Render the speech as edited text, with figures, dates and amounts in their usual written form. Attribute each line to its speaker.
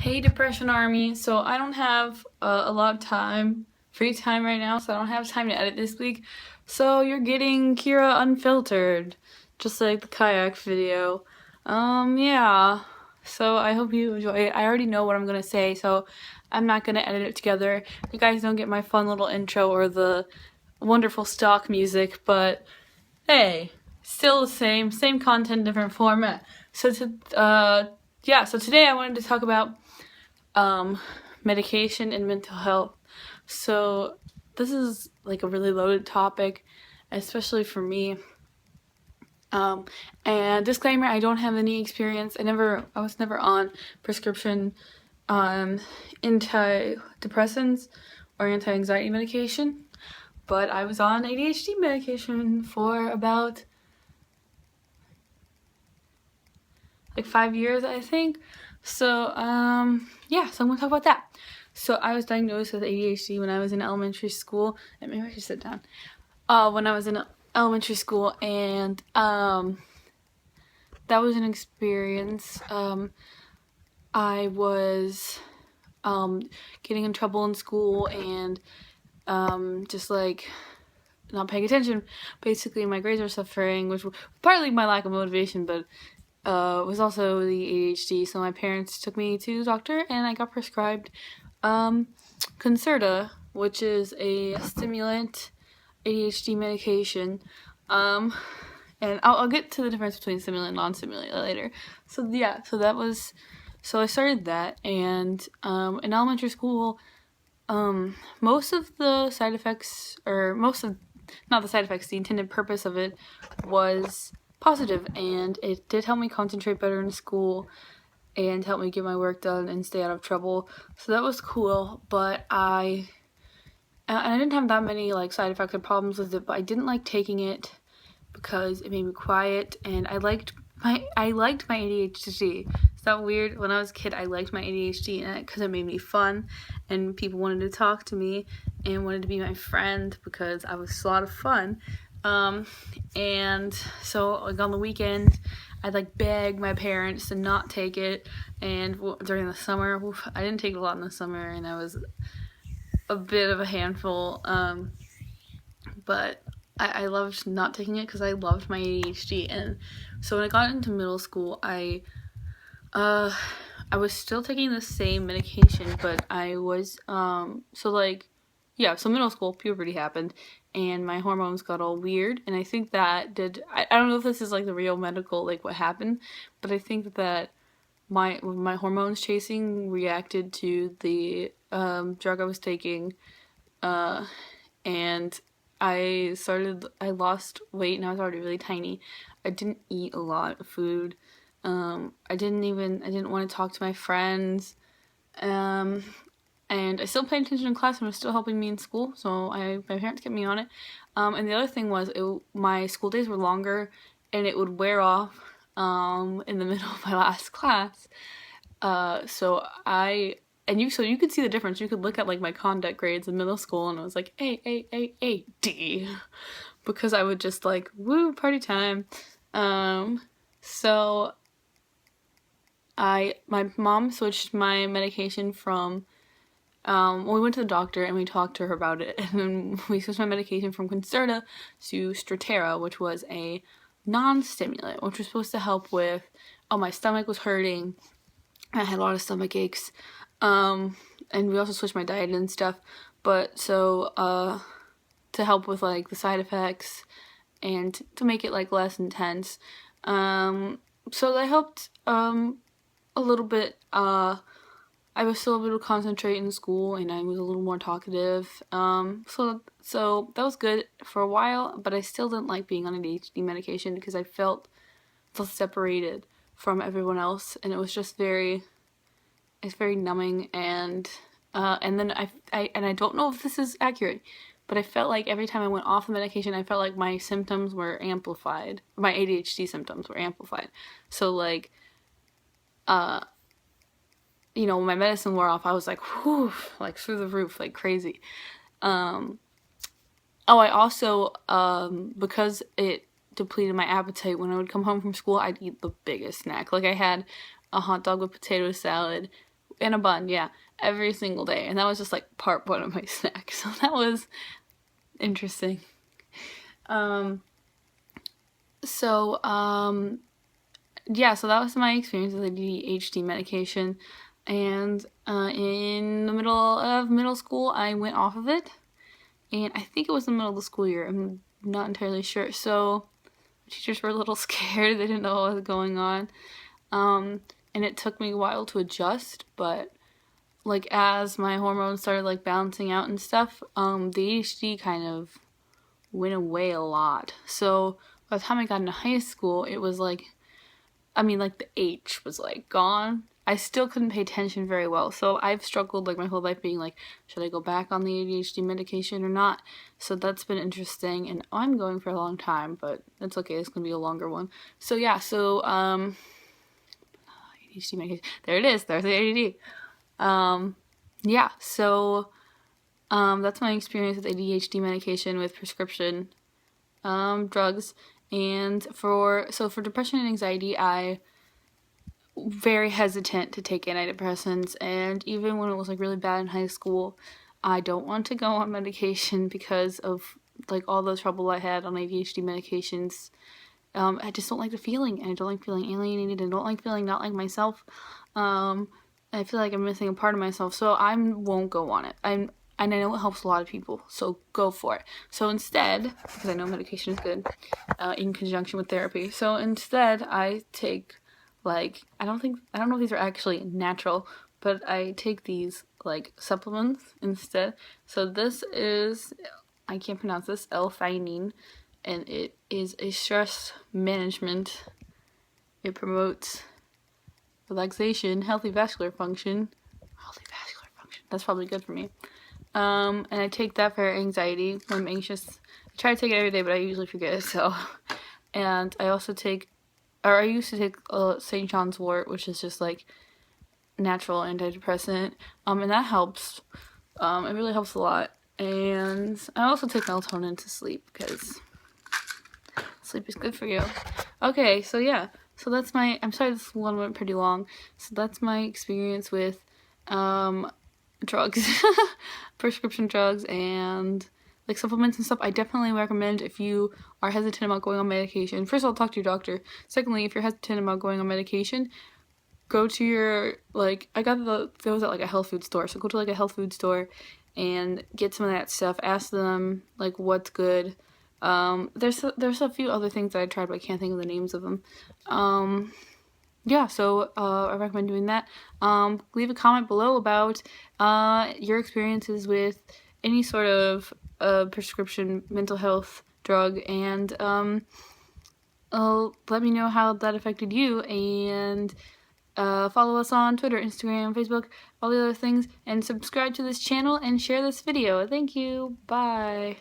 Speaker 1: Hey Depression Army, so I don't have a lot of free time right now, so I don't have time to edit this week. So you're getting Kira Unfiltered, just like the kayak video. Yeah. So I hope you enjoy it. I already know what I'm gonna say, so I'm not gonna edit it together. You guys don't get my fun little intro or the wonderful stock music, but hey, still the same content, different format. So so today I wanted to talk about medication and mental health. So this is like a really loaded topic, especially for me. And disclaimer: I don't have any experience. I was never on prescription antidepressants or anti-anxiety medication, but I was on ADHD medication for about like 5 years, I think. So yeah, so I'm gonna talk about that. So I was diagnosed with ADHD when I was in elementary school. And maybe I should sit down. When I was in elementary school, and that was an experience. I was getting in trouble in school and just like not paying attention. Basically, my grades were suffering, which was partly my lack of motivation, but was also the ADHD. So my parents took me to the doctor, and I got prescribed Concerta, which is a stimulant ADHD medication. And I'll get to the difference between stimulant and non-stimulant later. So yeah, so I started that, and in elementary school, most of the side effects, not the side effects, the intended purpose of it was positive, and it did help me concentrate better in school and help me get my work done and stay out of trouble. So that was cool, but I didn't have that many like side effects or problems with it, but I didn't like taking it because it made me quiet, and I liked my ADHD. Is that weird? When I was a kid, I liked my ADHD because it made me fun, and people wanted to talk to me and wanted to be my friend because I was a lot of fun. And so like on the weekend, I'd like beg my parents to not take it, and during the summer, I didn't take it a lot in the summer, and I was a bit of a handful. But I loved not taking it because I loved my ADHD. And so when I got into middle school, I was still taking the same medication, but I was so middle school, puberty happened, and my hormones got all weird, and I think that I don't know if this is like the real medical, like what happened, but I think that my hormones chasing reacted to the drug I was taking, and I lost weight, and I was already really tiny. I didn't eat a lot of food. I didn't want to talk to my friends. And I still paid attention in class, and it was still helping me in school, so my parents kept me on it. And the other thing was, my school days were longer, and it would wear off in the middle of my last class. So you could see the difference. You could look at like my conduct grades in middle school, and it was like A, D, because I would just like, woo, party time. So my mom switched my medication from we went to the doctor and we talked to her about it, and then we switched my medication from Concerta to Strattera, which was a non-stimulant, which was supposed to help with, my stomach was hurting, I had a lot of stomach aches, and we also switched my diet and stuff, but so, to help with like the side effects and to make it like less intense, so that helped, a little bit. I was still able to concentrate in school, and I was a little more talkative. So that was good for a while, but I still didn't like being on ADHD medication because I felt separated from everyone else, and it was just it's very numbing, and then I don't know if this is accurate, but I felt like every time I went off the medication, I felt like my symptoms were amplified. My ADHD symptoms were amplified. So like, when my medicine wore off, I was like, whew, like through the roof, like crazy. I also, because it depleted my appetite, when I would come home from school, I'd eat the biggest snack. Like I had a hot dog with potato salad and a bun, yeah, every single day. And that was just like part one of my snack. So that was interesting. Yeah, so that was my experience with ADHD medication. And in the middle of middle school, I went off of it. And I think it was the middle of the school year. I'm not entirely sure. So teachers were a little scared. They didn't know what was going on. And it took me a while to adjust, but like as my hormones started like balancing out and stuff, the ADHD kind of went away a lot. So by the time I got into high school, it was like, I mean, like the H was like gone. I still couldn't pay attention very well. So I've struggled like my whole life being like, should I go back on the ADHD medication or not? So that's been interesting, and I'm going for a long time, but it's okay. It's going to be a longer one. So yeah, so ADHD medication. There it is. There's the ADD. Yeah, so that's my experience with ADHD medication with prescription drugs. And for depression and anxiety, I very hesitant to take antidepressants, and even when it was like really bad in high school, I don't want to go on medication because of like all the trouble I had on ADHD medications. I just don't like the feeling, and I don't like feeling alienated, and I don't like feeling not like myself. I feel like I'm missing a part of myself, so I won't go on it. And I know it helps a lot of people, so go for it. So instead, because I know medication is good, in conjunction with therapy, so instead I take like, I don't know if these are actually natural, but I take these like supplements instead. So this is, I can't pronounce this, L-theanine, and it is a stress management. It promotes relaxation, healthy vascular function. That's probably good for me. And I take that for anxiety when I'm anxious. I try to take it every day, but I usually forget. So, and I also take, or I used to take St. John's wort, which is just like natural antidepressant. And that helps. It really helps a lot. And I also take melatonin to sleep because sleep is good for you. Okay, so yeah. So that's my, I'm sorry this one went pretty long. So that's my experience with drugs, prescription drugs, and like supplements and stuff. I definitely recommend, if you are hesitant about going on medication, first of all, talk to your doctor. Secondly, if you're hesitant about going on medication, go to your, like, I got those at like a health food store, so go to like a health food store and get some of that stuff. Ask them like what's good. There's a few other things that I tried, but I can't think of the names of them. Yeah, so I recommend doing that. Leave a comment below about your experiences with any sort of prescription mental health drug, and let me know how that affected you, and follow us on Twitter, Instagram, Facebook, all the other things, and subscribe to this channel and share this video. Thank you. Bye.